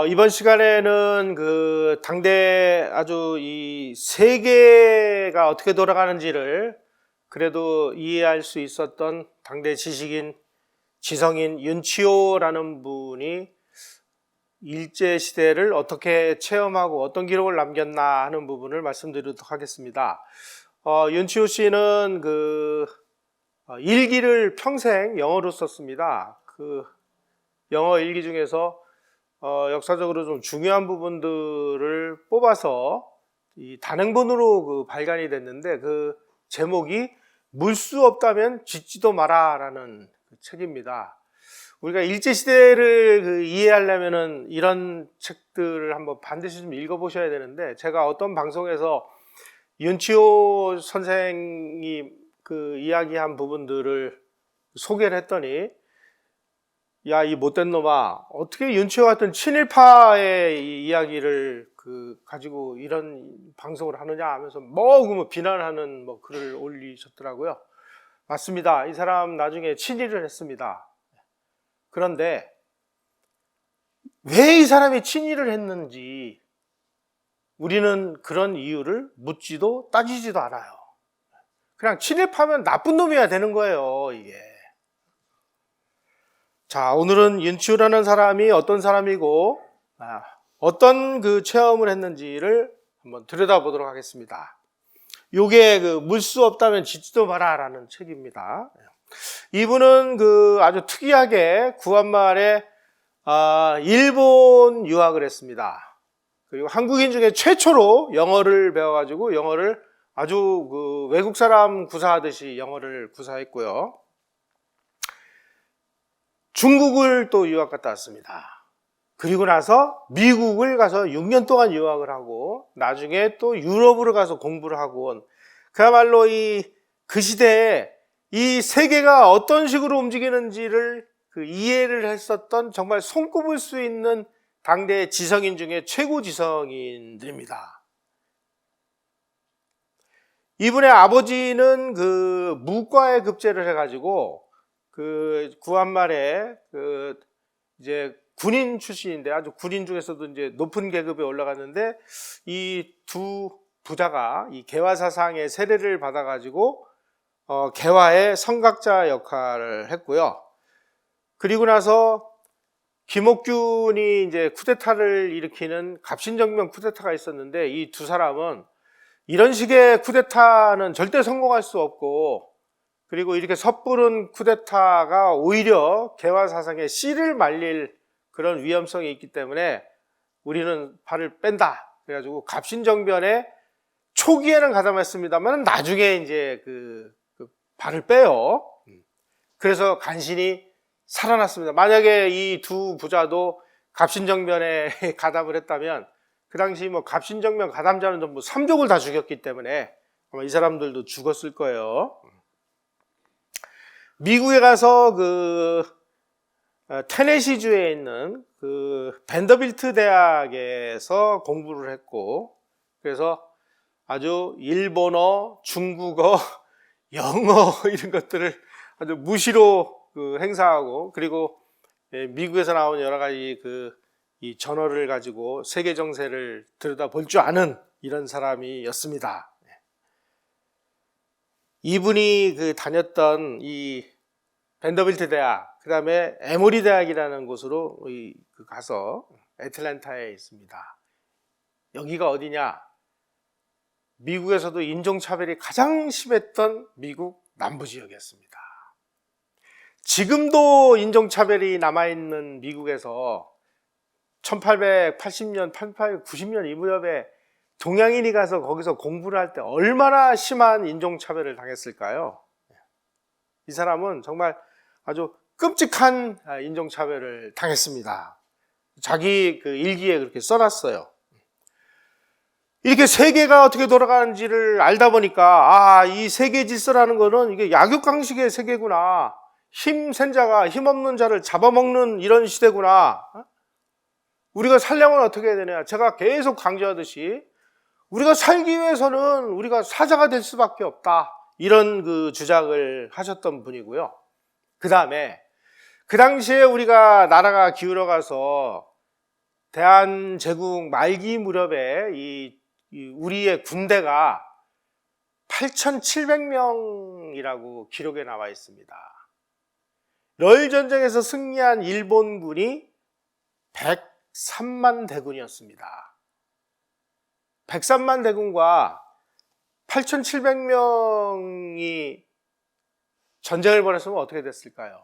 이번 시간에는 당대 아주 이 세계가 어떻게 돌아가는지를 그래도 이해할 수 있었던 당대 지식인, 지성인 윤치호라는 분이 일제시대를 어떻게 체험하고 어떤 기록을 남겼나 하는 부분을 말씀드리도록 하겠습니다. 윤치호 씨는 일기를 평생 영어로 썼습니다. 영어 일기 중에서 역사적으로 좀 중요한 부분들을 뽑아서 이 단행본으로 발간이 됐는데 그 제목이 물 수 없다면 짓지도 마라라는 책입니다. 우리가 일제시대를 이해하려면은 이런 책들을 한번 반드시 좀 읽어보셔야 되는데, 제가 어떤 방송에서 윤치호 선생이 이야기한 부분들을 소개를 했더니, 야, 이 못된 놈아, 어떻게 윤치호 같은 친일파의 이 이야기를 가지고 이런 방송을 하느냐 하면서 비난하는 글을 올리셨더라고요. 맞습니다. 이 사람 나중에 친일을 했습니다. 그런데 왜 이 사람이 친일을 했는지 우리는 그런 이유를 묻지도 따지지도 않아요. 그냥 친일파면 나쁜 놈이어야 되는 거예요, 이게. 자, 오늘은 윤치호라는 사람이 어떤 사람이고 어떤 체험을 했는지를 한번 들여다보도록 하겠습니다. 요게 물 수 없다면 짓지도 마라라는 책입니다. 이분은 아주 특이하게 구한말에 일본 유학을 했습니다. 그리고 한국인 중에 최초로 영어를 배워가지고 영어를 아주 외국 사람 구사하듯이 영어를 구사했고요. 중국을 또 유학 갔다 왔습니다. 그리고 나서 미국을 가서 6년 동안 유학을 하고 나중에 또 유럽으로 가서 공부를 하고 온, 그야말로 그 시대에 이 세계가 어떤 식으로 움직이는지를 이해를 했었던 정말 손꼽을 수 있는 당대 지성인 중에 최고 지성인들입니다. 이분의 아버지는 무과에 급제를 해가지고 구한말에 이제 군인 출신인데 아주 군인 중에서도 이제 높은 계급에 올라갔는데, 이 두 부자가 이 개화사상의 세례를 받아가지고 개화의 성각자 역할을 했고요. 그리고 나서 김옥균이 이제 쿠데타를 일으키는 갑신정변 쿠데타가 있었는데, 이 두 사람은 이런 식의 쿠데타는 절대 성공할 수 없고, 그리고 이렇게 섣부른 쿠데타가 오히려 개화사상의 씨를 말릴 그런 위험성이 있기 때문에 우리는 발을 뺀다. 그래가지고 갑신정변에 초기에는 가담했습니다만 나중에 이제 발을 빼요. 그래서 간신히 살아났습니다. 만약에 이 두 부자도 갑신정변에 가담을 했다면 그 당시 갑신정변 가담자는 전부 삼족을 다 죽였기 때문에 아마 이 사람들도 죽었을 거예요. 미국에 가서 테네시주에 있는 밴더빌트 대학에서 공부를 했고, 그래서 아주 일본어, 중국어, 영어 이런 것들을 아주 무시로 행사하고, 그리고 미국에서 나온 여러 가지 이 전어를 가지고 세계 정세를 들여다볼 줄 아는 이런 사람이었습니다. 이분이 다녔던 이 밴더빌트 대학, 그 다음에 에모리 대학이라는 곳으로 가서 애틀랜타에 있습니다. 여기가 어디냐? 미국에서도 인종차별이 가장 심했던 미국 남부지역이었습니다. 지금도 인종차별이 남아있는 미국에서 1880년, 1890년 이 무렵에 동양인이 가서 거기서 공부를 할 때 얼마나 심한 인종차별을 당했을까요? 이 사람은 정말 아주 끔찍한 인종차별을 당했습니다. 자기 일기에 그렇게 써놨어요. 이렇게 세계가 어떻게 돌아가는지를 알다 보니까 이 세계 질서라는 거는 이게 약육강식의 세계구나. 힘센 자가 힘없는 자를 잡아먹는 이런 시대구나. 우리가 살려면 어떻게 해야 되냐. 제가 계속 강조하듯이 우리가 살기 위해서는 우리가 사자가 될 수밖에 없다. 이런 주장을 하셨던 분이고요. 그 다음에 그 당시에 우리가 나라가 기울어가서 대한제국 말기 무렵에 이 우리의 군대가 8,700명이라고 기록에 나와 있습니다. 러일 전쟁에서 승리한 일본군이 103만 대군이었습니다. 103만 대군과 8,700명이 전쟁을 벌였으면 어떻게 됐을까요?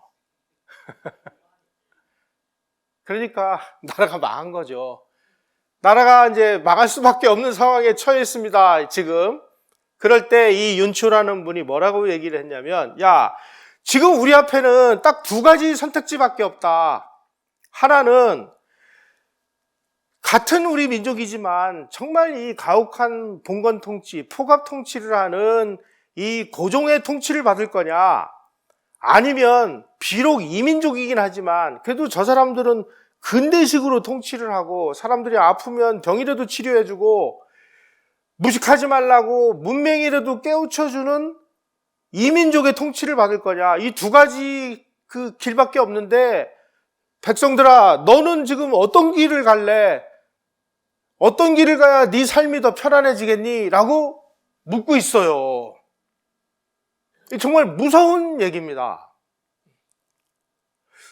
그러니까 나라가 망한 거죠. 나라가 이제 망할 수밖에 없는 상황에 처해 있습니다, 지금. 그럴 때 이 윤치호라는 분이 뭐라고 얘기를 했냐면, 야, 지금 우리 앞에는 딱 두 가지 선택지밖에 없다. 하나는 같은 우리 민족이지만 정말 이 가혹한 봉건 통치, 포갑 통치를 하는 이 고종의 통치를 받을 거냐, 아니면 비록 이민족이긴 하지만 그래도 저 사람들은 근대식으로 통치를 하고 사람들이 아프면 병이라도 치료해주고 무식하지 말라고 문맹이라도 깨우쳐주는 이민족의 통치를 받을 거냐, 이 두 가지 그 길밖에 없는데 백성들아, 너는 지금 어떤 길을 갈래? 어떤 길을 가야 네 삶이 더 편안해지겠니? 라고 묻고 있어요. 정말 무서운 얘기입니다.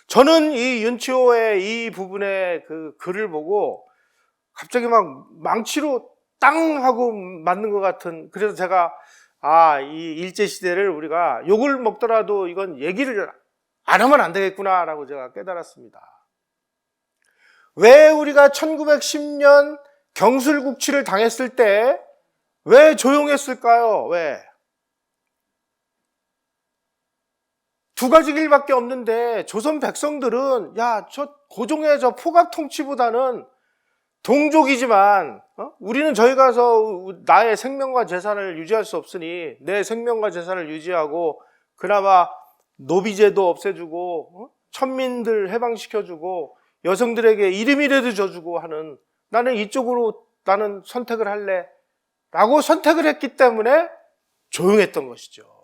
저는 이 윤치호의 이 부분의 그 글을 보고 갑자기 막 망치로 땅 하고 맞는 것 같은, 그래서 제가 이 일제시대를 우리가 욕을 먹더라도 이건 얘기를 안 하면 안 되겠구나 라고 제가 깨달았습니다. 왜 우리가 1910년 경술국치를 당했을 때 왜 조용했을까요? 왜? 두 가지 길밖에 없는데 조선 백성들은 야, 저 고종의 저 포갑 통치보다는 동족이지만 우리는 저희 가서 나의 생명과 재산을 유지할 수 없으니 내 생명과 재산을 유지하고 그나마 노비제도 없애주고 천민들 해방시켜주고 여성들에게 이름이라도 줘주고 하는, 나는 이쪽으로 나는 선택을 할래 라고 선택을 했기 때문에 조용했던 것이죠.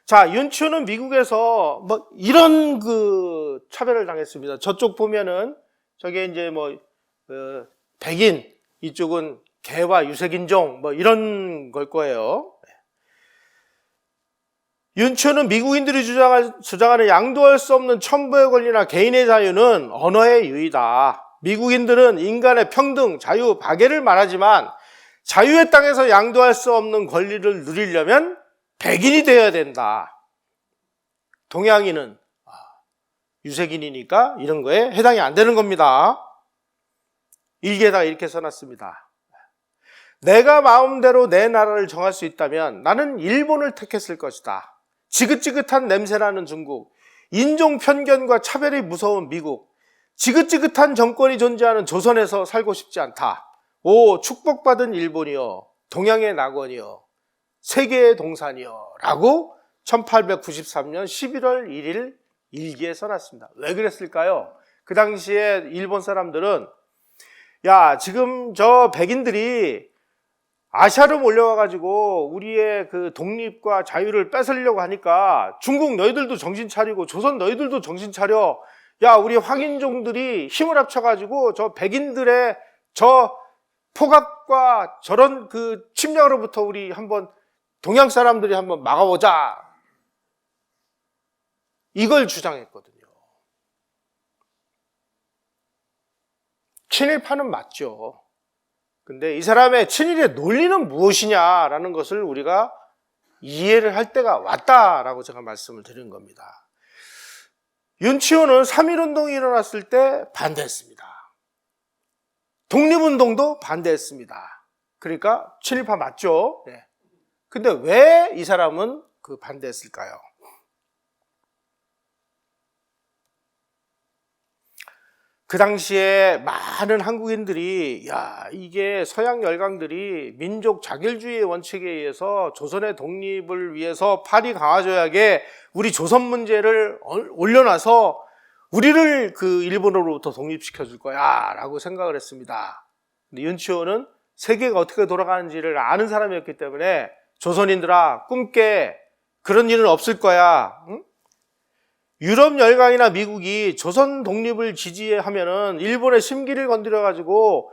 자, 윤치호는 미국에서 뭐 이런 그 차별을 당했습니다. 저쪽 보면은 저게 이제 뭐 백인, 이쪽은 개와 유색인종 뭐 이런 걸 거예요. 윤치호는 미국인들이 주장하는 양도할 수 없는 첨부의 권리나 개인의 자유는 언어의 유의다. 미국인들은 인간의 평등, 자유, 박애를 말하지만 자유의 땅에서 양도할 수 없는 권리를 누리려면 백인이 되어야 된다. 동양인은 유색인이니까 이런 거에 해당이 안 되는 겁니다. 일기에다가 이렇게 써놨습니다. 내가 마음대로 내 나라를 정할 수 있다면 나는 일본을 택했을 것이다. 지긋지긋한 냄새나는 중국, 인종 편견과 차별이 무서운 미국, 지긋지긋한 정권이 존재하는 조선에서 살고 싶지 않다. 오, 축복받은 일본이여, 동양의 낙원이여, 세계의 동산이여 라고 1893년 11월 1일 일기에 써놨습니다. 왜 그랬을까요? 그 당시에 일본 사람들은 야, 지금 저 백인들이 아시아로 몰려와가지고 우리의 그 독립과 자유를 뺏으려고 하니까 중국 너희들도 정신 차리고 조선 너희들도 정신 차려. 야, 우리 황인종들이 힘을 합쳐가지고 저 백인들의 저 포갑과 저런 그 침략으로부터 우리 한번 동양 사람들이 한번 막아보자. 이걸 주장했거든요. 친일파는 맞죠. 근데 이 사람의 친일의 논리는 무엇이냐라는 것을 우리가 이해를 할 때가 왔다라고 제가 말씀을 드린 겁니다. 윤치호는 3.1운동이 일어났을 때 반대했습니다. 독립운동도 반대했습니다. 그러니까 친일파 맞죠? 네. 근데 왜 이 사람은 그 반대했을까요? 그 당시에 많은 한국인들이 야, 이게 서양 열강들이 민족 자결주의의 원칙에 의해서 조선의 독립을 위해서 파리 강화조약에 우리 조선 문제를 올려놔서 우리를 그 일본으로부터 독립시켜 줄 거야 라고 생각을 했습니다. 근데 윤치호는 세계가 어떻게 돌아가는지를 아는 사람이었기 때문에 조선인들아 꿈깨, 그런 일은 없을 거야. 응? 유럽 열강이나 미국이 조선 독립을 지지하면은 일본의 심기를 건드려 가지고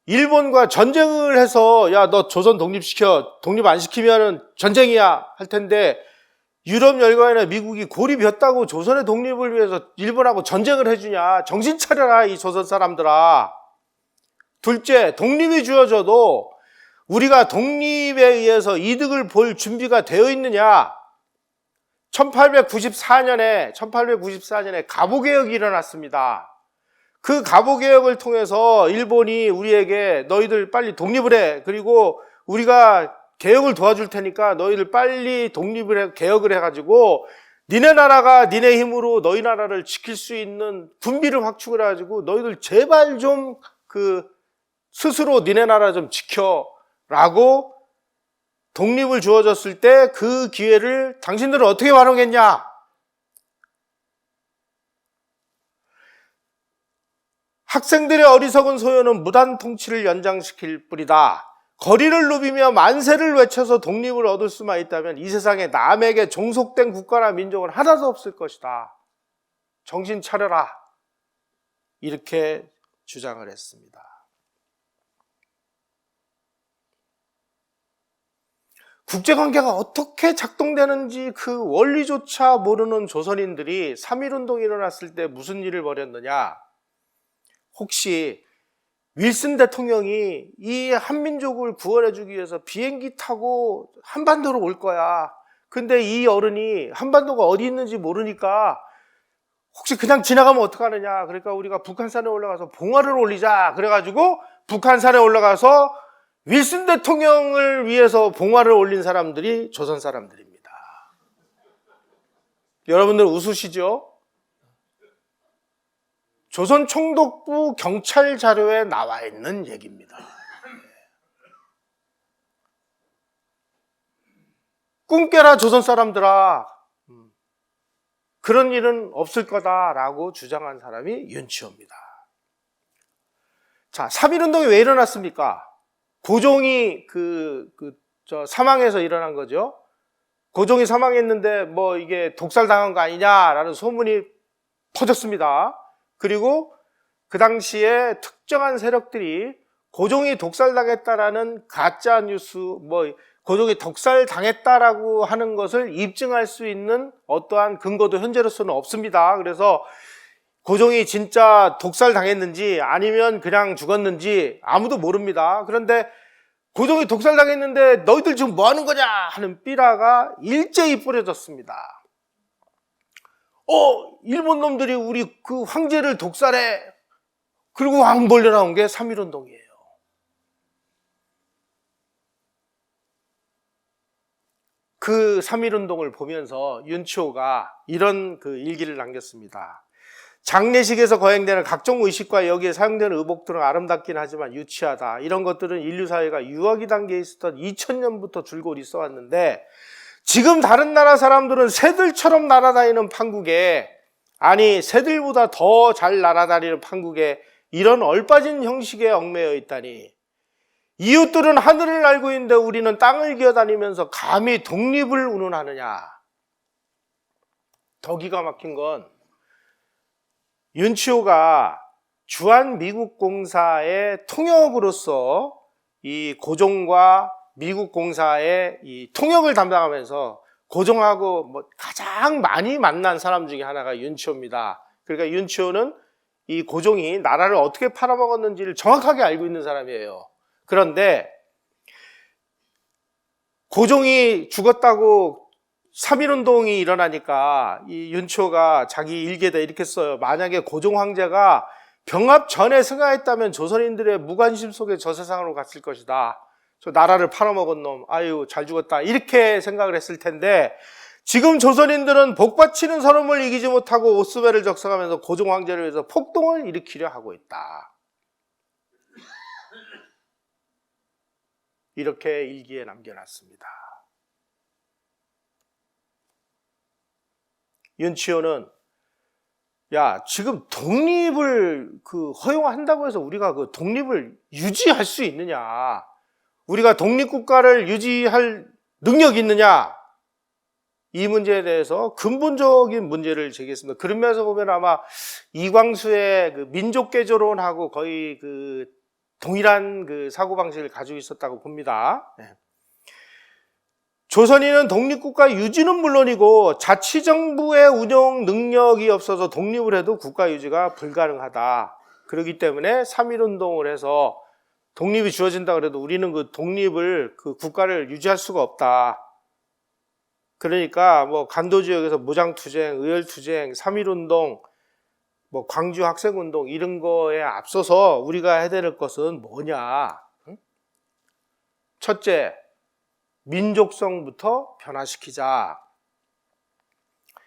일본과 전쟁을 해서 야, 너 조선 독립시켜. 독립 안 시키면은 전쟁이야 할 텐데 유럽 열강이나 미국이 고립했다고 조선의 독립을 위해서 일본하고 전쟁을 해주냐. 정신 차려라 이 조선 사람들아. 둘째, 독립이 주어져도 우리가 독립에 의해서 이득을 볼 준비가 되어 있느냐. 1894년에 갑오개혁이 일어났습니다. 그 갑오개혁을 통해서 일본이 우리에게 너희들 빨리 독립을 해. 그리고 우리가 개혁을 도와줄 테니까 너희들 빨리 독립을 해, 개혁을 해가지고 니네 나라가 니네 힘으로 너희 나라를 지킬 수 있는 군비를 확충을 해가지고 너희들 제발 좀 스스로 니네 나라 좀 지켜라고 독립을 주어졌을 때 그 기회를 당신들은 어떻게 활용했냐? 학생들의 어리석은 소요는 무단 통치를 연장시킬 뿐이다. 거리를 누비며 만세를 외쳐서 독립을 얻을 수만 있다면 이 세상에 남에게 종속된 국가나 민족은 하나도 없을 것이다. 정신 차려라. 이렇게 주장을 했습니다. 국제관계가 어떻게 작동되는지 그 원리조차 모르는 조선인들이 3.1운동이 일어났을 때 무슨 일을 벌였느냐? 혹시 윌슨 대통령이 이 한민족을 구원해주기 위해서 비행기 타고 한반도로 올 거야. 근데 이 어른이 한반도가 어디 있는지 모르니까 혹시 그냥 지나가면 어떡하느냐. 그러니까 우리가 북한산에 올라가서 봉화를 올리자. 그래가지고 북한산에 올라가서 윌슨 대통령을 위해서 봉화를 올린 사람들이 조선 사람들입니다. 여러분들 웃으시죠? 조선 총독부 경찰 자료에 나와 있는 얘기입니다. 꿈 깨라 조선 사람들아. 그런 일은 없을 거다라고 주장한 사람이 윤치호입니다. 자, 3.1운동이 왜 일어났습니까? 고종이 사망해서 일어난 거죠. 고종이 사망했는데 뭐 이게 독살당한 거 아니냐라는 소문이 퍼졌습니다. 그리고 그 당시에 특정한 세력들이 고종이 독살당했다라는 가짜 뉴스, 고종이 독살당했다라고 하는 것을 입증할 수 있는 어떠한 근거도 현재로서는 없습니다. 그래서 고종이 진짜 독살당했는지 아니면 그냥 죽었는지 아무도 모릅니다. 그런데 고종이 독살당했는데 너희들 지금 뭐 하는 거냐 하는 삐라가 일제히 뿌려졌습니다. 일본 놈들이 우리 그 황제를 독살해. 그리고 왕 벌려 나온 게 3.1운동이에요. 그 3.1운동을 보면서 윤치호가 이런 일기를 남겼습니다. 장례식에서 거행되는 각종 의식과 여기에 사용되는 의복들은 아름답긴 하지만 유치하다. 이런 것들은 인류사회가 유아기 단계에 있었던 2000년부터 줄곧 있어 왔는데 지금 다른 나라 사람들은 새들처럼 날아다니는 판국에, 아니 새들보다 더 잘 날아다니는 판국에 이런 얼빠진 형식에 얽매여 있다니. 이웃들은 하늘을 날고 있는데 우리는 땅을 기어다니면서 감히 독립을 운운하느냐. 더 기가 막힌 건 윤치호가 주한미국공사의 통역으로서 이 고종과 미국공사의 이 통역을 담당하면서 고종하고 가장 많이 만난 사람 중에 하나가 윤치호입니다. 그러니까 윤치호는 이 고종이 나라를 어떻게 팔아먹었는지를 정확하게 알고 있는 사람이에요. 그런데 고종이 죽었다고 3.1운동이 일어나니까 이 윤치호가 자기 일기에다 이렇게 써요. 만약에 고종 황제가 병합 전에 승하했다면 조선인들의 무관심 속에 저 세상으로 갔을 것이다. 저 나라를 팔아먹은 놈, 아유 잘 죽었다. 이렇게 생각을 했을 텐데 지금 조선인들은 복받치는 서름을 이기지 못하고 오스베를 적성하면서 고종 황제를 위해서 폭동을 일으키려 하고 있다. 이렇게 일기에 남겨놨습니다. 윤치호는 지금 독립을 허용한다고 해서 우리가 그 독립을 유지할 수 있느냐? 우리가 독립국가를 유지할 능력이 있느냐? 이 문제에 대해서 근본적인 문제를 제기했습니다. 그런 면에서 보면 아마 이광수의 그 민족개조론하고 거의 그 동일한 그 사고방식을 가지고 있었다고 봅니다. 조선인은 독립국가 유지는 물론이고 자치정부의 운영 능력이 없어서 독립을 해도 국가 유지가 불가능하다. 그렇기 때문에 3.1운동을 해서 독립이 주어진다 그래도 우리는 그 독립을, 그 국가를 유지할 수가 없다. 그러니까 뭐 간도지역에서 무장투쟁, 의열투쟁, 3.1운동, 뭐 광주 학생운동 이런 거에 앞서서 우리가 해야 될 것은 뭐냐? 첫째, 민족성부터 변화시키자.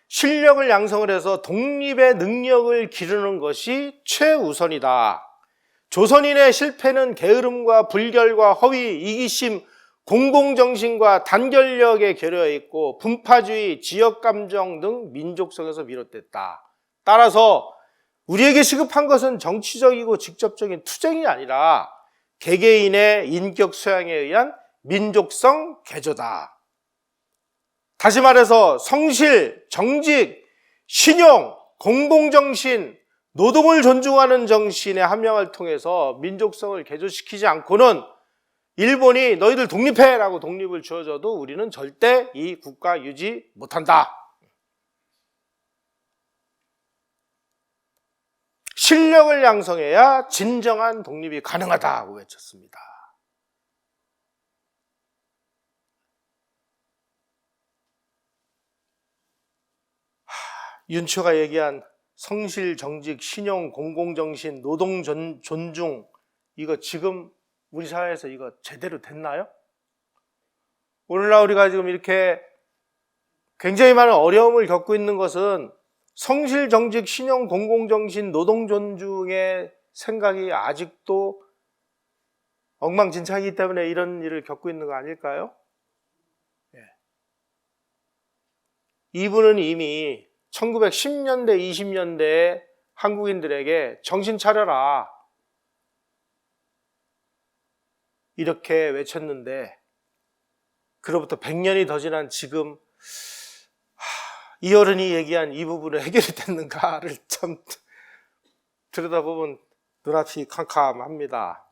실력을 양성을 해서 독립의 능력을 기르는 것이 최우선이다. 조선인의 실패는 게으름과 불결과 허위, 이기심, 공공정신과 단결력에 결여해 있고 분파주의, 지역감정 등 민족성에서 비롯됐다. 따라서 우리에게 시급한 것은 정치적이고 직접적인 투쟁이 아니라 개개인의 인격 소양에 의한 민족성 개조다. 다시 말해서 성실, 정직, 신용, 공공정신, 노동을 존중하는 정신의 함양을 통해서 민족성을 개조시키지 않고는 일본이 너희들 독립해! 라고 독립을 주어줘도 우리는 절대 이 국가 유지 못한다. 실력을 양성해야 진정한 독립이 가능하다고 외쳤습니다. 윤초가 얘기한 성실, 정직, 신용, 공공정신, 노동 존중, 이거 지금 우리 사회에서 이거 제대로 됐나요? 오늘날 우리가 지금 이렇게 굉장히 많은 어려움을 겪고 있는 것은 성실, 정직, 신용, 공공정신, 노동 존중의 생각이 아직도 엉망진창이기 때문에 이런 일을 겪고 있는 거 아닐까요? 이분은 이미 1910년대, 20년대에 한국인들에게 정신 차려라 이렇게 외쳤는데 그로부터 100년이 더 지난 지금 이 어른이 얘기한 이 부분은 해결이 됐는가를 참 들여다보면 눈앞이 캄캄합니다.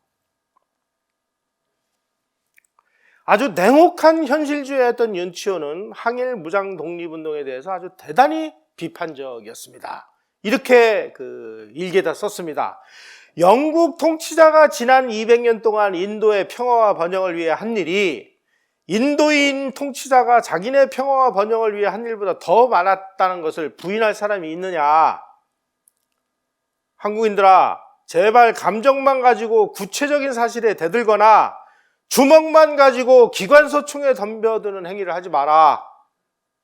아주 냉혹한 현실주의였던 윤치호는 항일 무장 독립운동에 대해서 아주 대단히 비판적이었습니다. 이렇게 그 일기에다 썼습니다. 영국 통치자가 지난 200년 동안 인도의 평화와 번영을 위해 한 일이 인도인 통치자가 자기네 평화와 번영을 위해 한 일보다 더 많았다는 것을 부인할 사람이 있느냐? 한국인들아, 제발 감정만 가지고 구체적인 사실에 대들거나 주먹만 가지고 기관소총에 덤벼드는 행위를 하지 마라.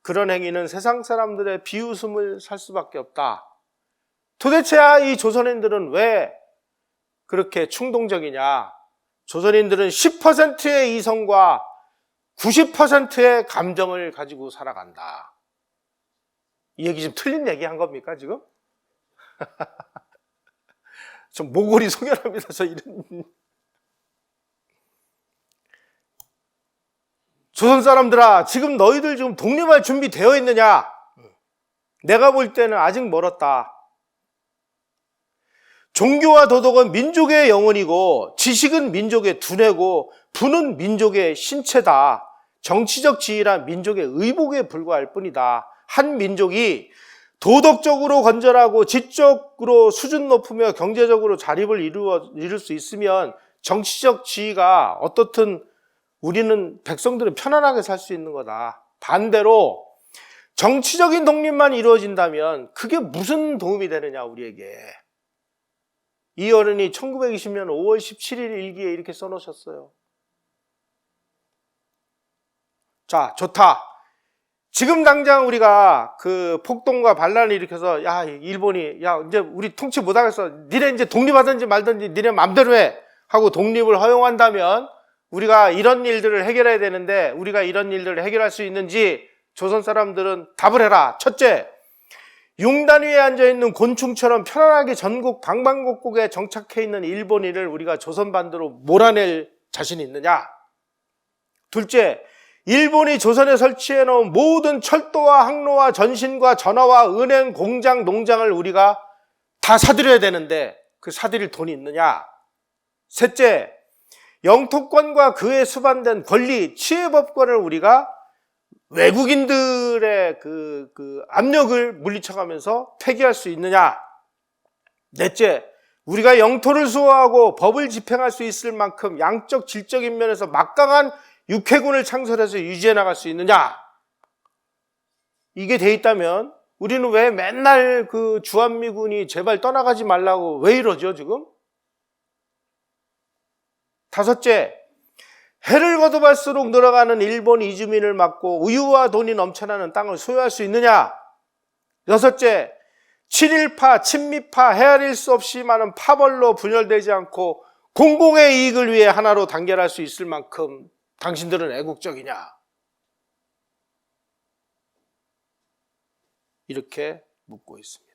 그런 행위는 세상 사람들의 비웃음을 살 수밖에 없다. 도대체 이 조선인들은 왜 그렇게 충동적이냐? 조선인들은 10%의 이성과 90%의 감정을 가지고 살아간다. 이 얘기 좀 틀린 얘기 한 겁니까, 지금? 좀 모골이 소멸합니다, 저 이런. 조선 사람들아, 지금 너희들 지금 독립할 준비 되어 있느냐? 내가 볼 때는 아직 멀었다. 종교와 도덕은 민족의 영혼이고 지식은 민족의 두뇌고 부는 민족의 신체다. 정치적 지위란 민족의 의복에 불과할 뿐이다. 한 민족이 도덕적으로 건전하고 지적으로 수준 높으며 경제적으로 자립을 이룰 수 있으면 정치적 지위가 어떻든 우리는 백성들은 편안하게 살 수 있는 거다. 반대로 정치적인 독립만 이루어진다면 그게 무슨 도움이 되느냐 우리에게. 이 어른이 1920년 5월 17일 일기에 이렇게 써놓으셨어요. 자, 좋다. 지금 당장 우리가 그 폭동과 반란을 일으켜서 야, 일본이 야, 이제 우리 통치 못하겠어. 니네 이제 독립하든지 말든지 니네 맘대로 해 하고 독립을 허용한다면 우리가 이런 일들을 해결해야 되는데 우리가 이런 일들을 해결할 수 있는지 조선 사람들은 답을 해라. 첫째, 융단 위에 앉아있는 곤충처럼 편안하게 전국 방방곡곡에 정착해 있는 일본인을 우리가 조선반도로 몰아낼 자신이 있느냐? 둘째, 일본이 조선에 설치해 놓은 모든 철도와 항로와 전신과 전화와 은행, 공장, 농장을 우리가 다 사들여야 되는데 그 사들일 돈이 있느냐? 셋째, 영토권과 그에 수반된 권리, 치해법권을 우리가 외국인들의 그 압력을 물리쳐가면서 폐기할 수 있느냐? 넷째, 우리가 영토를 수호하고 법을 집행할 수 있을 만큼 양적 질적인 면에서 막강한 육해군을 창설해서 유지해 나갈 수 있느냐? 이게 돼 있다면 우리는 왜 맨날 그 주한미군이 제발 떠나가지 말라고 왜 이러죠 지금? 다섯째, 해를 거듭할수록 늘어가는 일본 이주민을 막고 우유와 돈이 넘쳐나는 땅을 소유할 수 있느냐? 여섯째, 친일파, 친미파, 헤아릴 수 없이 많은 파벌로 분열되지 않고 공공의 이익을 위해 하나로 단결할 수 있을 만큼 당신들은 애국적이냐? 이렇게 묻고 있습니다.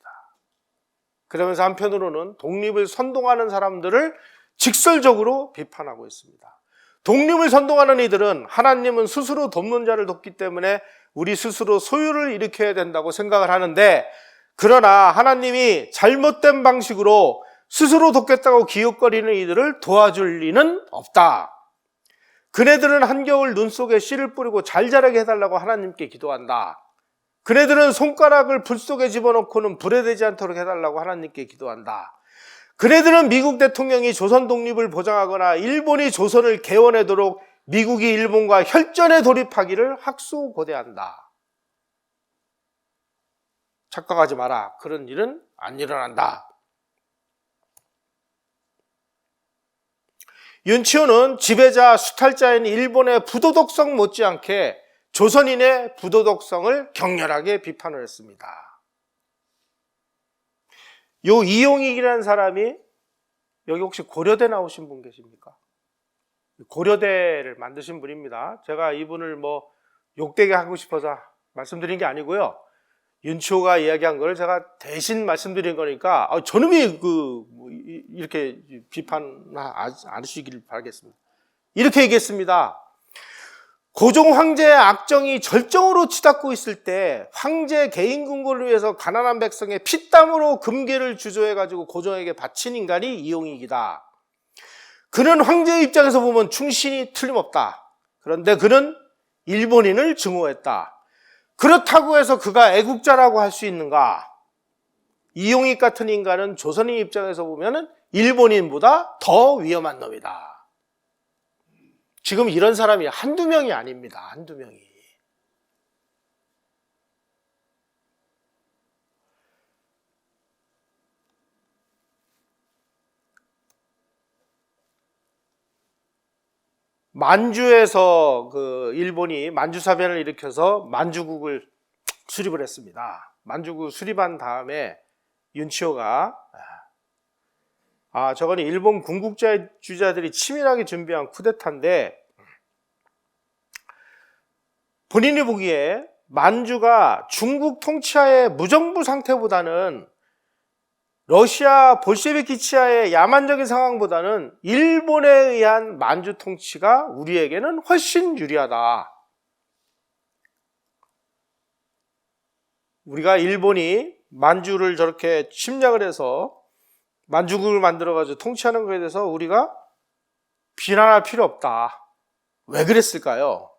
그러면서 한편으로는 독립을 선동하는 사람들을 직설적으로 비판하고 있습니다. 독립을 선동하는 이들은 하나님은 스스로 돕는 자를 돕기 때문에 우리 스스로 소유를 일으켜야 된다고 생각을 하는데, 그러나 하나님이 잘못된 방식으로 스스로 돕겠다고 기웃거리는 이들을 도와줄 리는 없다. 그네들은 한겨울 눈 속에 씨를 뿌리고 잘 자라게 해달라고 하나님께 기도한다. 그네들은 손가락을 불 속에 집어넣고는 불에 대지 않도록 해달라고 하나님께 기도한다. 그네들은 미국 대통령이 조선 독립을 보장하거나 일본이 조선을 개원하도록 미국이 일본과 혈전에 돌입하기를 학수고대한다. 착각하지 마라. 그런 일은 안 일어난다. 윤치호는 지배자, 수탈자인 일본의 부도덕성 못지않게 조선인의 부도덕성을 격렬하게 비판을 했습니다. 요 이용익이라는 사람이 여기 혹시 고려대 나오신 분 계십니까? 고려대를 만드신 분입니다. 제가 이분을 욕되게 하고 싶어서 말씀드린 게 아니고요. 윤치호가 이야기한 걸 제가 대신 말씀드린 거니까 저놈이 이렇게 비판하시길 바라겠습니다. 이렇게 얘기했습니다. 고종 황제의 악정이 절정으로 치닫고 있을 때 황제 개인 궁궐을 위해서 가난한 백성의 피땀으로 금괴를 주조해가지고 고종에게 바친 인간이 이용익이다. 그는 황제의 입장에서 보면 충신이 틀림없다. 그런데 그는 일본인을 증오했다. 그렇다고 해서 그가 애국자라고 할 수 있는가? 이용익 같은 인간은 조선인 입장에서 보면 일본인보다 더 위험한 놈이다. 지금 이런 사람이 한두 명이 아닙니다. 한두 명이. 만주에서 일본이 만주사변을 일으켜서 만주국을 수립을 했습니다. 만주국 수립한 다음에 윤치호가 저건 일본 군국주의자들이 치밀하게 준비한 쿠데타인데, 본인이 보기에 만주가 중국 통치하에 무정부 상태보다는 러시아 볼셰비키 치하의 야만적인 상황보다는 일본에 의한 만주 통치가 우리에게는 훨씬 유리하다. 우리가 일본이 만주를 저렇게 침략을 해서 만주국을 만들어가지고 통치하는 것에 대해서 우리가 비난할 필요 없다. 왜 그랬을까요?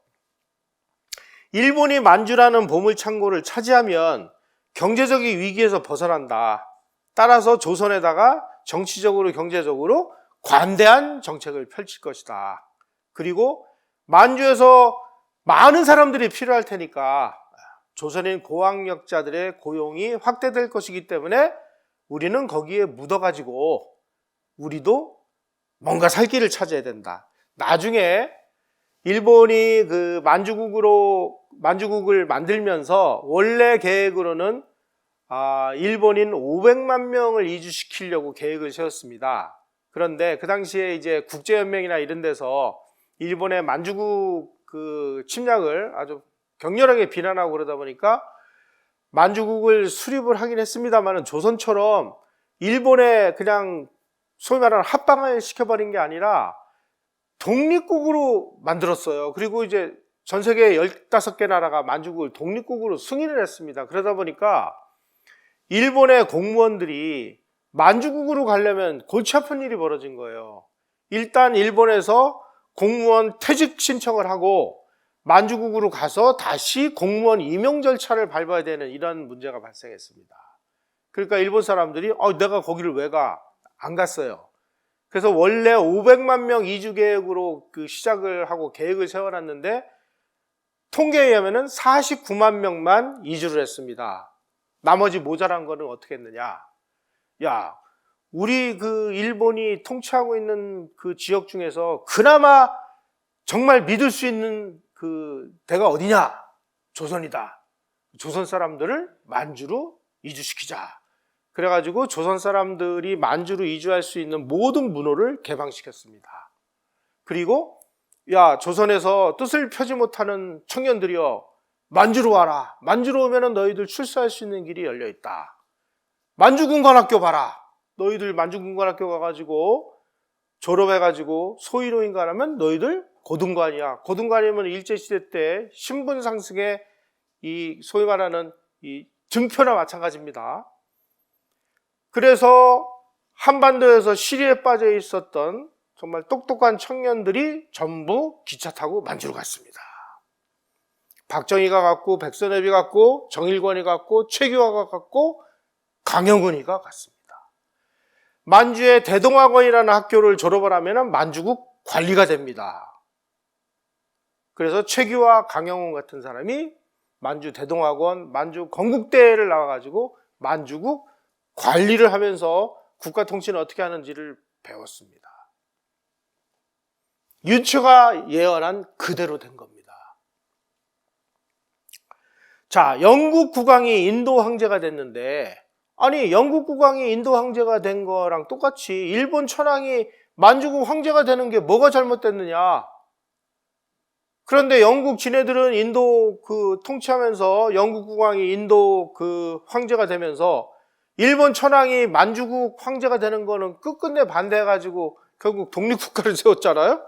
일본이 만주라는 보물창고를 차지하면 경제적인 위기에서 벗어난다. 따라서 조선에다가 정치적으로 경제적으로 관대한 정책을 펼칠 것이다. 그리고 만주에서 많은 사람들이 필요할 테니까 조선인 고학력자들의 고용이 확대될 것이기 때문에 우리는 거기에 묻어가지고 우리도 뭔가 살 길을 찾아야 된다. 나중에 일본이 만주국을 만들면서 원래 계획으로는 일본인 500만 명을 이주시키려고 계획을 세웠습니다. 그런데 그 당시에 이제 국제연맹이나 이런 데서 일본의 만주국 침략을 아주 격렬하게 비난하고 그러다 보니까 만주국을 수립을 하긴 했습니다만 조선처럼 일본에 그냥 소위 말하는 합방을 시켜버린 게 아니라 독립국으로 만들었어요. 그리고 이제 전 세계 15개 나라가 만주국을 독립국으로 승인을 했습니다. 그러다 보니까 일본의 공무원들이 만주국으로 가려면 골치 아픈 일이 벌어진 거예요. 일단 일본에서 공무원 퇴직 신청을 하고 만주국으로 가서 다시 공무원 임용 절차를 밟아야 되는 이런 문제가 발생했습니다. 그러니까 일본 사람들이 내가 거기를 왜 가? 안 갔어요. 그래서 원래 500만 명 이주 계획으로 시작을 하고 계획을 세워놨는데 통계에 의하면 49만 명만 이주를 했습니다. 나머지 모자란 거는 어떻게 했느냐? 야, 우리 일본이 통치하고 있는 그 지역 중에서 그나마 정말 믿을 수 있는 데가 어디냐? 조선이다. 조선 사람들을 만주로 이주시키자. 그래가지고 조선 사람들이 만주로 이주할 수 있는 모든 문호를 개방시켰습니다. 그리고 야, 조선에서 뜻을 펴지 못하는 청년들이여, 만주로 와라. 만주로 오면 너희들 출세할 수 있는 길이 열려있다. 만주군관학교 봐라. 너희들 만주군관학교 가가지고 졸업해가지고 소위로 인간하면 너희들 고등관이야. 고등관이면 일제시대 때 신분 상승의 이 소위 말하는 이 증표나 마찬가지입니다. 그래서 한반도에서 시리에 빠져 있었던 정말 똑똑한 청년들이 전부 기차 타고 만주로 갔습니다. 박정희가 갔고, 백선엽이 갔고, 정일권이 갔고, 최규하가 갔고, 강영훈이가 갔습니다. 만주의 대동학원이라는 학교를 졸업을 하면 만주국 관리가 됩니다. 그래서 최규하, 강영훈 같은 사람이 만주 대동학원, 만주 건국대를 나와가지고 만주국 관리를 하면서 국가 통치는 어떻게 하는지를 배웠습니다. 윤치호가 예언한 그대로 된 겁니다. 자, 영국 국왕이 인도 황제가 됐는데, 아니 영국 국왕이 인도 황제가 된 거랑 똑같이 일본 천황이 만주국 황제가 되는 게 뭐가 잘못됐느냐? 그런데 영국 지네들은 인도 통치하면서 영국 국왕이 인도 황제가 되면서 일본 천황이 만주국 황제가 되는 거는 끝끝내 반대해가지고 결국 독립국가를 세웠잖아요?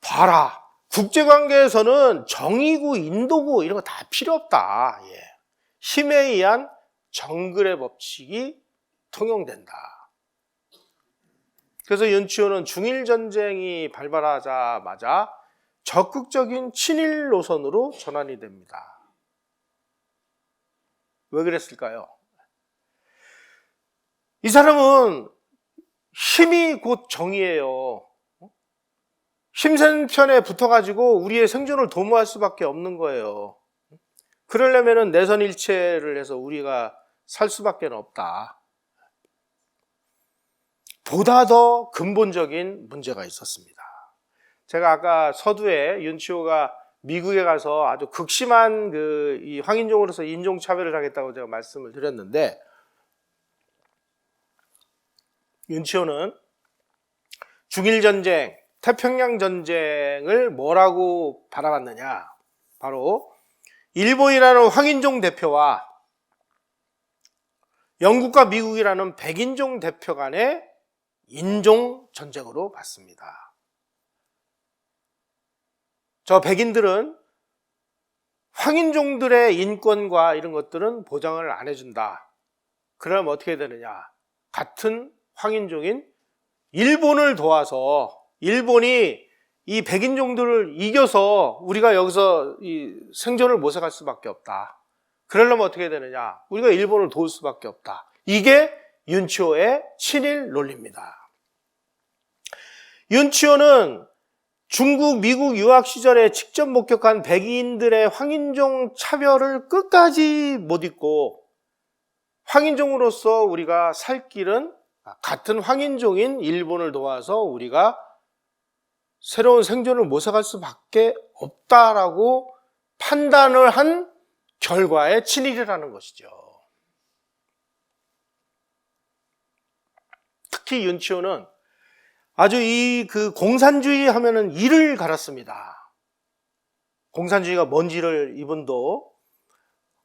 봐라. 국제관계에서는 정의구, 인도구 이런 거 다 필요 없다. 힘에 의한 정글의 법칙이 통용된다. 그래서 윤치호는 중일전쟁이 발발하자마자 적극적인 친일 노선으로 전환이 됩니다. 왜 그랬을까요? 이 사람은 힘이 곧 정의예요. 힘센 편에 붙어가지고 우리의 생존을 도모할 수밖에 없는 거예요. 그러려면 내선일체를 해서 우리가 살 수밖에 없다. 보다 더 근본적인 문제가 있었습니다. 제가 아까 서두에 윤치호가 미국에 가서 아주 극심한 이 황인종으로서 인종차별을 하겠다고 제가 말씀을 드렸는데, 윤치호는 중일전쟁, 태평양전쟁을 뭐라고 바라봤느냐? 바로 일본이라는 황인종 대표와 영국과 미국이라는 백인종 대표 간의 인종전쟁으로 봤습니다. 저 백인들은 황인종들의 인권과 이런 것들은 보장을 안 해준다. 그럼 어떻게 되느냐? 같은 황인종인 일본을 도와서 일본이 이 백인종들을 이겨서 우리가 여기서 이 생존을 모색할 수밖에 없다. 그러려면 어떻게 되느냐? 우리가 일본을 도울 수밖에 없다. 이게 윤치호의 친일 논리입니다. 윤치호는 중국, 미국 유학 시절에 직접 목격한 백인들의 황인종 차별을 끝까지 못 잊고 황인종으로서 우리가 살 길은 같은 황인종인 일본을 도와서 우리가 새로운 생존을 모색할 수밖에 없다라고 판단을 한 결과의 친일이라는 것이죠. 특히 윤치호는 아주 공산주의 하면은 이를 갈았습니다. 공산주의가 뭔지를 이분도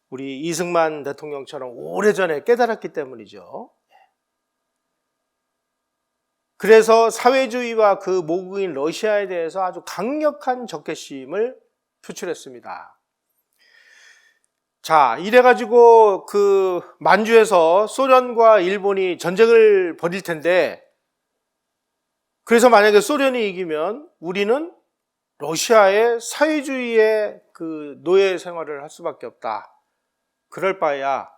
우리 이승만 대통령처럼 오래전에 깨달았기 때문이죠. 그래서 사회주의와 그 모국인 러시아에 대해서 아주 강력한 적개심을 표출했습니다. 자, 이래가지고 그 만주에서 소련과 일본이 전쟁을 벌일 텐데, 그래서 만약에 소련이 이기면 우리는 러시아의 사회주의의 그 노예 생활을 할 수밖에 없다. 그럴 바에야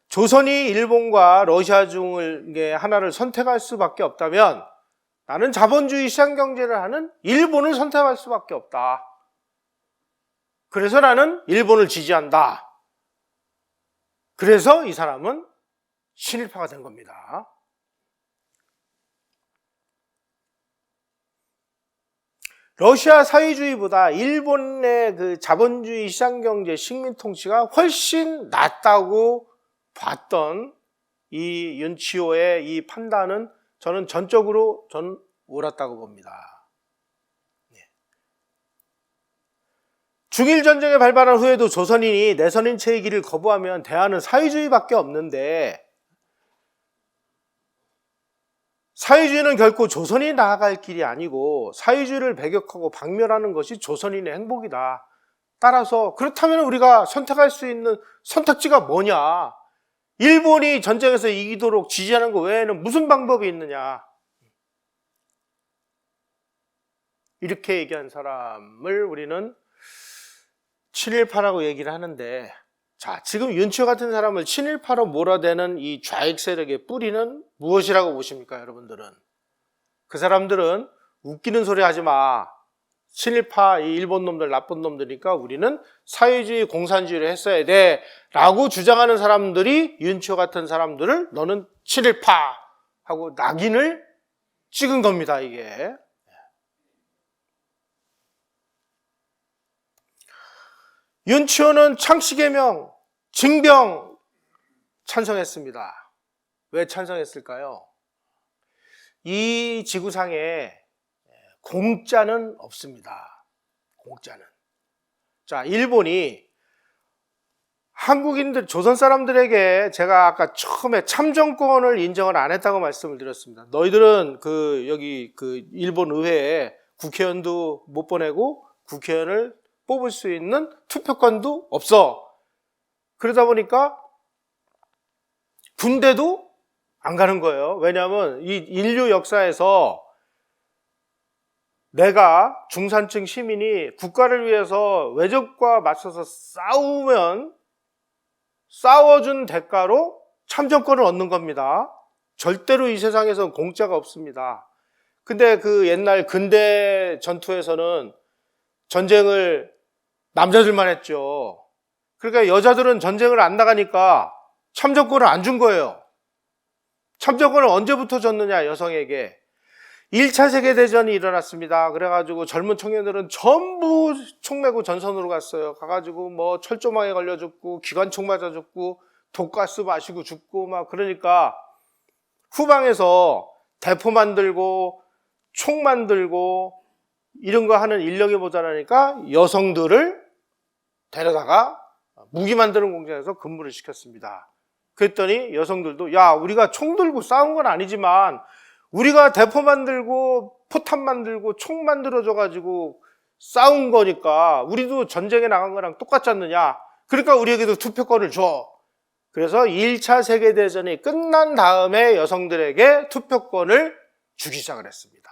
조선이 일본과 러시아 중에 하나를 선택할 수밖에 없다면 나는 자본주의 시장경제를 하는 일본을 선택할 수밖에 없다. 그래서 나는 일본을 지지한다. 그래서 이 사람은 친일파가 된 겁니다. 러시아 사회주의보다 일본의 그 자본주의 시장경제 식민통치가 훨씬 낫다고 봤던 이 윤치호의 이 판단은 저는 전적으로 옳았다고 봅니다. 중일전쟁에 발발한 후에도 조선인이 내선인체의 길을 거부하면 대안은 사회주의밖에 없는데, 사회주의는 결코 조선이 나아갈 길이 아니고 사회주의를 배격하고 박멸하는 것이 조선인의 행복이다. 따라서 그렇다면 우리가 선택할 수 있는 선택지가 뭐냐? 일본이 전쟁에서 이기도록 지지하는 것 외에는 무슨 방법이 있느냐? 이렇게 얘기한 사람을 우리는 친일파라고 얘기를 하는데, 자, 지금 윤치호 같은 사람을 친일파로 몰아대는 이 좌익 세력의 뿌리는 무엇이라고 보십니까, 여러분들은? 그 사람들은 웃기는 소리 하지 마. 친일파, 이 일본 놈들, 나쁜 놈들이니까 우리는 사회주의, 공산주의를 했어야 돼. 라고 주장하는 사람들이 윤치호 같은 사람들을 너는 친일파 하고 낙인을 찍은 겁니다, 이게. 윤치호는 창씨개명, 징병 찬성했습니다. 왜 찬성했을까요? 이 지구상에 공짜는 없습니다. 공짜는. 자, 일본이 한국인들, 조선 사람들에게 제가 아까 처음에 참정권을 인정을 안 했다고 말씀을 드렸습니다. 너희들은 여기 일본 의회에 국회의원도 못 보내고 국회의원을 뽑을 수 있는 투표권도 없어. 그러다 보니까 군대도 안 가는 거예요. 왜냐하면 이 인류 역사에서 내가 중산층 시민이 국가를 위해서 외적과 맞서서 싸워준 대가로 참정권을 얻는 겁니다. 절대로 이 세상에서 공짜가 없습니다. 근데 그 옛날 근대 전투에서는 전쟁을 남자들만 했죠. 그러니까 여자들은 전쟁을 안 나가니까 참정권을 안 준 거예요. 참정권을 언제부터 줬느냐, 여성에게. 1차 세계대전이 일어났습니다. 그래가지고 젊은 청년들은 전부 총 메고 전선으로 갔어요. 가가지고 뭐 철조망에 걸려 죽고, 기관총 맞아 죽고, 독가스 마시고 죽고, 막 그러니까 후방에서 대포 만들고, 총 만들고, 이런 거 하는 인력이 모자라니까 여성들을 데려다가 무기 만드는 공장에서 근무를 시켰습니다. 그랬더니 여성들도, 야, 우리가 총 들고 싸운 건 아니지만 우리가 대포 만들고 포탄 만들고 총 만들어줘가지고 싸운 거니까 우리도 전쟁에 나간 거랑 똑같지 않느냐. 그러니까 우리에게도 투표권을 줘. 그래서 1차 세계대전이 끝난 다음에 여성들에게 투표권을 주기 시작을 했습니다.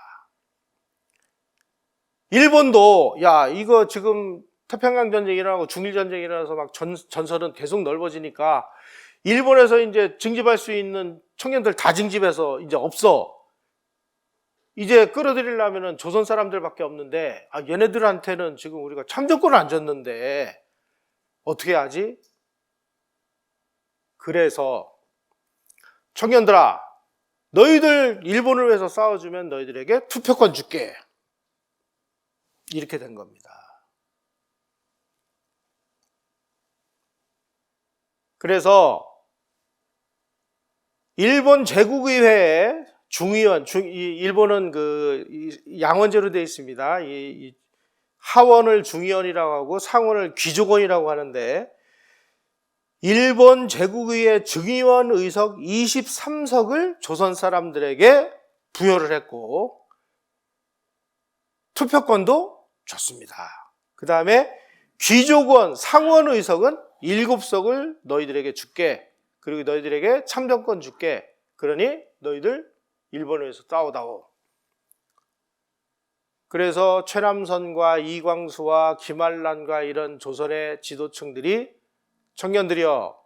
일본도, 야, 이거 지금 태평양 전쟁이 일어나고 중일 전쟁이 일어나서 막 전선은 계속 넓어지니까 일본에서 이제 징집할 수 있는 청년들 다 징집해서 이제 없어. 이제 끌어들이려면은 조선 사람들밖에 없는데, 얘네들한테는 지금 우리가 참정권을 안 줬는데 어떻게 하지? 그래서 청년들아, 너희들 일본을 위해서 싸워주면 너희들에게 투표권 줄게. 이렇게 된 겁니다. 그래서 일본 제국의회의 중의원, 일본은 양원제로 되어 있습니다. 이 하원을 중의원이라고 하고 상원을 귀족원이라고 하는데, 일본 제국의회 중의원 의석 23석을 조선 사람들에게 부여를 했고 투표권도 줬습니다. 그 다음에 귀족원, 상원 의석은 7석을 너희들에게 줄게. 그리고 너희들에게 참정권 줄게. 그러니 너희들 일본에서 싸우다오. 그래서 최남선과 이광수와 김한란과 이런 조선의 지도층들이 청년들이여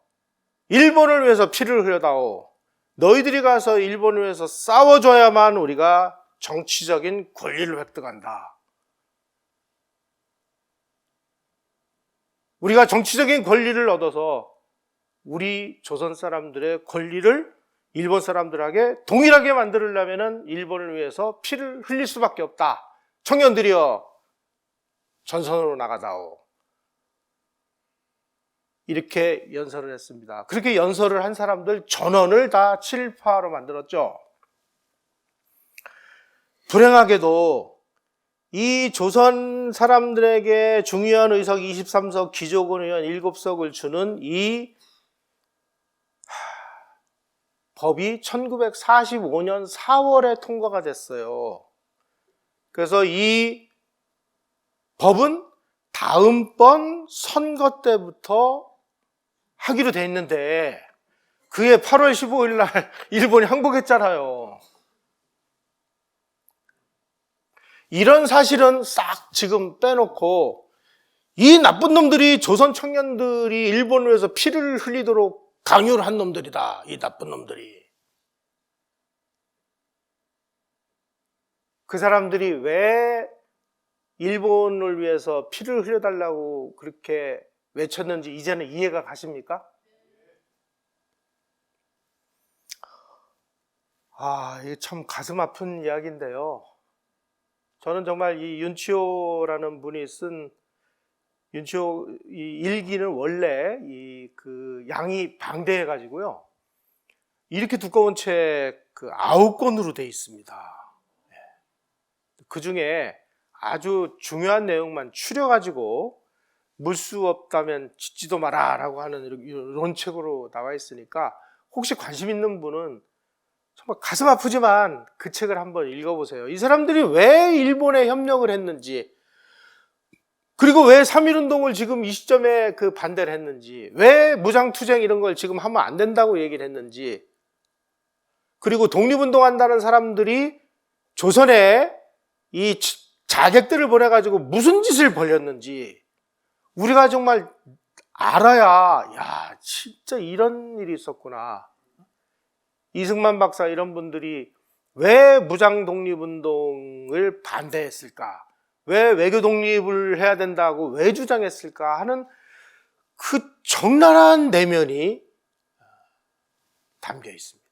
일본을 위해서 피를 흘려다오. 너희들이 가서 일본을 위해서 싸워줘야만 우리가 정치적인 권리를 획득한다. 우리가 정치적인 권리를 얻어서 우리 조선 사람들의 권리를 일본 사람들에게 동일하게 만들려면 일본을 위해서 피를 흘릴 수밖에 없다. 청년들이여 전선으로 나가다오. 이렇게 연설을 했습니다. 그렇게 연설을 한 사람들 전원을 다 친일파로 만들었죠. 불행하게도 이 조선 사람들에게 중요한 의석 23석, 귀족원 의원 7석을 주는 이 법이 1945년 4월에 통과가 됐어요. 그래서 이 법은 다음번 선거 때부터 하기로 돼 있는데 그해 8월 15일 날 일본이 항복했잖아요. 이런 사실은 싹 지금 빼놓고 이 나쁜 놈들이 조선 청년들이 일본을 위해서 피를 흘리도록 강요를 한 놈들이다. 이 나쁜 놈들이. 그 사람들이 왜 일본을 위해서 피를 흘려달라고 그렇게 외쳤는지 이제는 이해가 가십니까? 이게 참 가슴 아픈 이야기인데요. 저는 정말 이 윤치호라는 분이 쓴 윤치호 이 일기는 원래 그 양이 방대해가지고요. 이렇게 두꺼운 책 그 9권으로 돼 있습니다. 그 중에 아주 중요한 내용만 추려가지고 물 수 없다면 짓지도 마라라고 하는 이런 책으로 나와 있으니까 혹시 관심 있는 분은 정말 가슴 아프지만 그 책을 한번 읽어보세요. 이 사람들이 왜 일본에 협력을 했는지, 그리고 왜 3.1운동을 지금 이 시점에 그 반대를 했는지, 왜 무장투쟁 이런 걸 지금 하면 안 된다고 얘기를 했는지, 그리고 독립운동한다는 사람들이 조선에 이 자객들을 보내가지고 무슨 짓을 벌였는지 우리가 정말 알아야 야 진짜 이런 일이 있었구나. 이승만 박사 이런 분들이 왜 무장 독립운동을 반대했을까? 왜 외교 독립을 해야 된다고 왜 주장했을까 하는 그 적나라한 내면이 담겨 있습니다.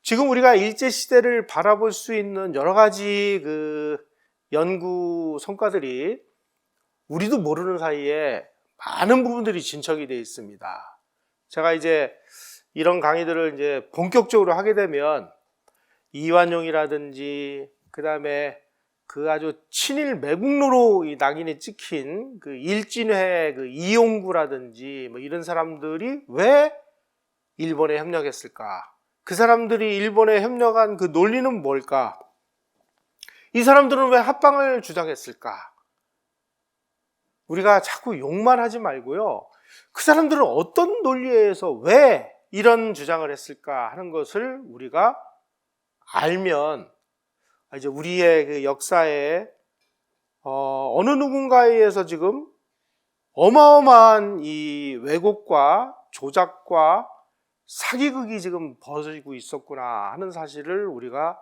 지금 우리가 일제시대를 바라볼 수 있는 여러 가지 그 연구 성과들이 우리도 모르는 사이에 많은 부분들이 진척이 되어 있습니다. 제가 이제 이런 강의들을 이제 본격적으로 하게 되면 이완용이라든지 그 다음에 그 아주 친일 매국노로 이 낙인이 찍힌 그 일진회 그 이용구라든지 뭐 이런 사람들이 왜 일본에 협력했을까? 그 사람들이 일본에 협력한 그 논리는 뭘까? 이 사람들은 왜 합방을 주장했을까? 우리가 자꾸 욕만 하지 말고요. 그 사람들은 어떤 논리에 의해서 왜 이런 주장을 했을까 하는 것을 우리가 알면 이제 우리의 그 역사에 어느 누군가에 의해서 지금 어마어마한 이 왜곡과 조작과 사기극이 지금 벌어지고 있었구나 하는 사실을 우리가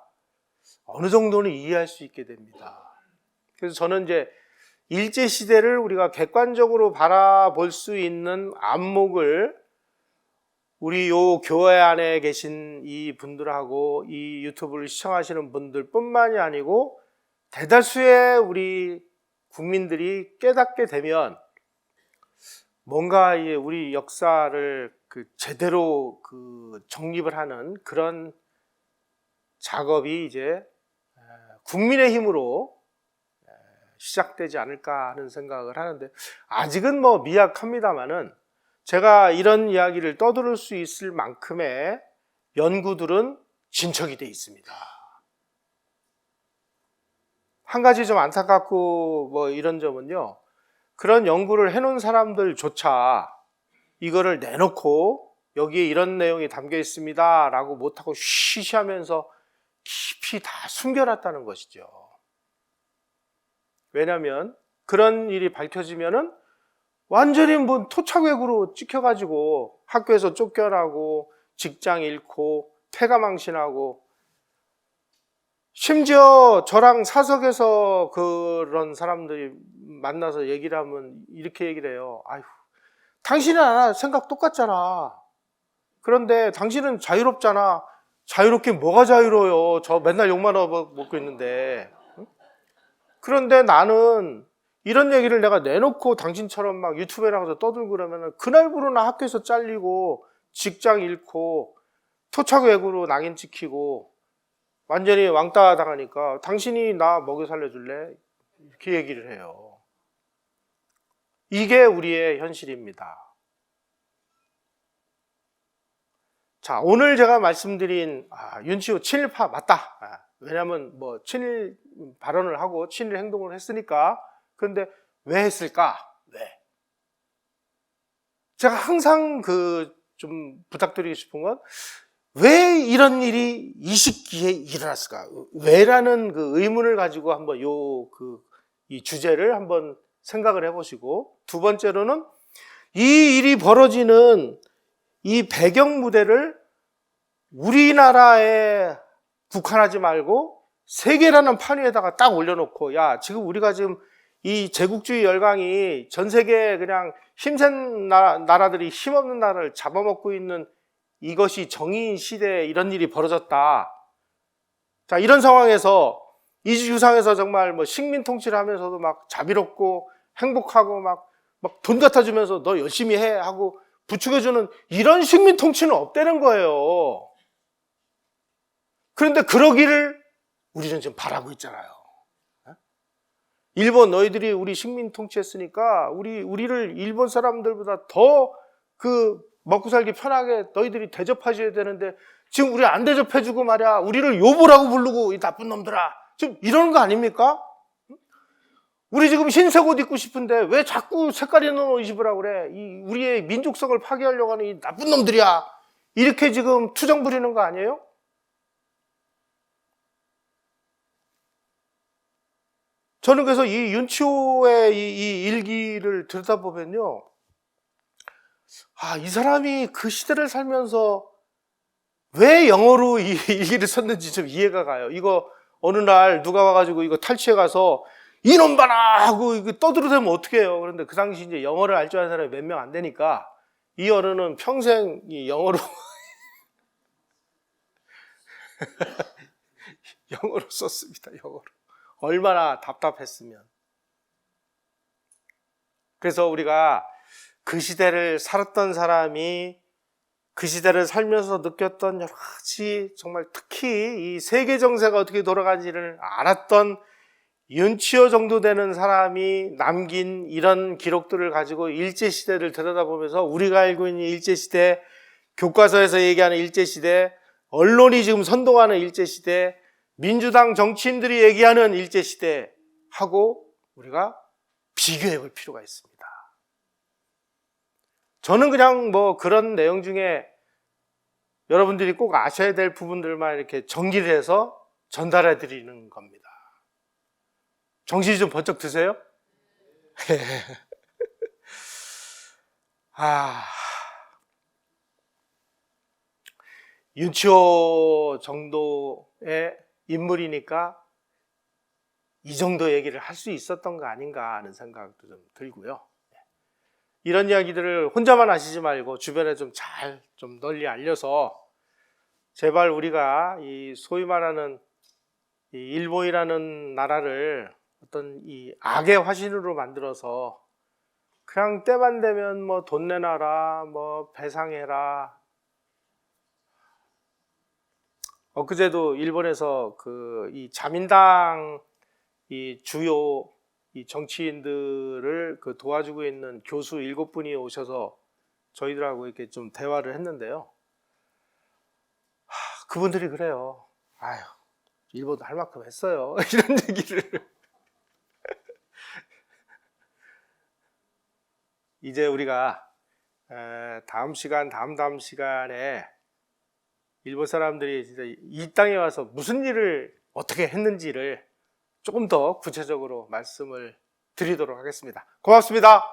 어느 정도는 이해할 수 있게 됩니다. 그래서 저는 이제 일제시대를 우리가 객관적으로 바라볼 수 있는 안목을 우리 요 교회 안에 계신 이 분들하고 이 유튜브를 시청하시는 분들 뿐만이 아니고 대다수의 우리 국민들이 깨닫게 되면 뭔가 우리 역사를 그 제대로 그 정립을 하는 그런 작업이 이제 국민의 힘으로 시작되지 않을까 하는 생각을 하는데 아직은 뭐 미약합니다만은 제가 이런 이야기를 떠들을 수 있을 만큼의 연구들은 진척이 돼 있습니다. 한 가지 좀 안타깝고 뭐 이런 점은요, 그런 연구를 해놓은 사람들조차 이거를 내놓고 여기에 이런 내용이 담겨 있습니다 라고 못하고 쉬쉬하면서 깊이 다 숨겨놨다는 것이죠. 왜냐하면 그런 일이 밝혀지면은 완전히 뭐 토착외구로 찍혀가지고 학교에서 쫓겨나고 직장 잃고 퇴가망신하고, 심지어 저랑 사석에서 그런 사람들이 만나서 얘기를 하면 이렇게 얘기를 해요. 아휴, 당신은 생각 똑같잖아. 그런데 당신은 자유롭잖아. 자유롭게 뭐가 자유로워요? 저 맨날 욕만 먹고 있는데. 그런데 나는 이런 얘기를 내가 내놓고 당신처럼 막 유튜브에 나가서 떠들고 그러면 그날부로나 학교에서 잘리고 직장 잃고 토착외구로 낙인 찍히고 완전히 왕따 당하니까 당신이 나 먹여 살려줄래? 이렇게 얘기를 해요. 이게 우리의 현실입니다. 자, 오늘 제가 말씀드린 윤치호 친일파 맞다. 왜냐하면 뭐 친일 발언을 하고 친일 행동을 했으니까. 그런데 왜 했을까? 왜? 제가 항상 좀 부탁드리고 싶은 건, 왜 이런 일이 이 시기에 일어났을까? 왜라는 그 의문을 가지고 한번 이 주제를 한번 생각을 해보시고, 두 번째로는 이 일이 벌어지는 이 배경 무대를 우리나라에 국한하지 말고 세계라는 판 위에다가 딱 올려놓고, 야, 지금 우리가 지금 이 제국주의 열강이 전 세계에 그냥 힘센 나라들이 힘없는 나라를 잡아먹고 있는 이것이 정의인 시대에 이런 일이 벌어졌다. 자, 이런 상황에서 이주상에서 정말 뭐 식민 통치를 하면서도 막 자비롭고 행복하고 막 돈 갖다 주면서 너 열심히 해 하고 부추겨주는 이런 식민 통치는 없다는 거예요. 그런데 그러기를 우리는 지금 바라고 있잖아요. 일본 너희들이 우리 식민 통치했으니까 우리를 일본 사람들보다 더 먹고 살기 편하게 너희들이 대접하셔야 되는데 지금 우리 안 대접해주고 말이야. 우리를 요보라고 부르고 이 나쁜 놈들아. 지금 이러는 거 아닙니까? 우리 지금 흰색 옷 입고 싶은데 왜 자꾸 색깔 있는 옷 입으라고 그래? 우리의 민족성을 파괴하려고 하는 이 나쁜 놈들이야. 이렇게 지금 투정 부리는 거 아니에요? 저는 그래서 이 윤치호의 이 일기를 들여다보면요, 이 사람이 그 시대를 살면서 왜 영어로 이 일기를 썼는지 좀 이해가 가요. 이거 어느 날 누가 와가지고 이거 탈취해 가서 이놈 봐라 하고 이거 떠들어대면 어떻게 해요? 그런데 그 당시 이제 영어를 알 줄 아는 사람이 몇 명 안 되니까 이 어른은 평생 이 영어로 영어로 썼습니다. 영어로. 얼마나 답답했으면. 그래서 우리가 그 시대를 살았던 사람이 그 시대를 살면서 느꼈던 여러 가지, 정말 특히 이 세계 정세가 어떻게 돌아가는지를 알았던 윤치호 정도 되는 사람이 남긴 이런 기록들을 가지고 일제시대를 들여다보면서 우리가 알고 있는 일제시대, 교과서에서 얘기하는 일제시대, 언론이 지금 선동하는 일제시대, 민주당 정치인들이 얘기하는 일제시대하고 우리가 비교해 볼 필요가 있습니다. 저는 그냥 뭐 그런 내용 중에 여러분들이 꼭 아셔야 될 부분들만 이렇게 정리를 해서 전달해 드리는 겁니다. 정신이 좀 번쩍 드세요? 윤치호 정도의 인물이니까 이 정도 얘기를 할 수 있었던 거 아닌가 하는 생각도 좀 들고요. 이런 이야기들을 혼자만 하시지 말고 주변에 좀 널리 알려서 제발 우리가 이 소위 말하는 이 일본이라는 나라를 어떤 이 악의 화신으로 만들어서 그냥 때만 되면 뭐 돈 내놔라, 뭐 배상해라. 엊그제도 일본에서 이 자민당 이 주요 이 정치인들을 도와주고 있는 교수 7분이 오셔서 저희들하고 이렇게 좀 대화를 했는데요. 그분들이 그래요. 아유, 일본도 할 만큼 했어요. 이런 얘기를. 이제 우리가 다음 시간, 다음 시간에 일본 사람들이 진짜 이 땅에 와서 무슨 일을 어떻게 했는지를 조금 더 구체적으로 말씀을 드리도록 하겠습니다. 고맙습니다.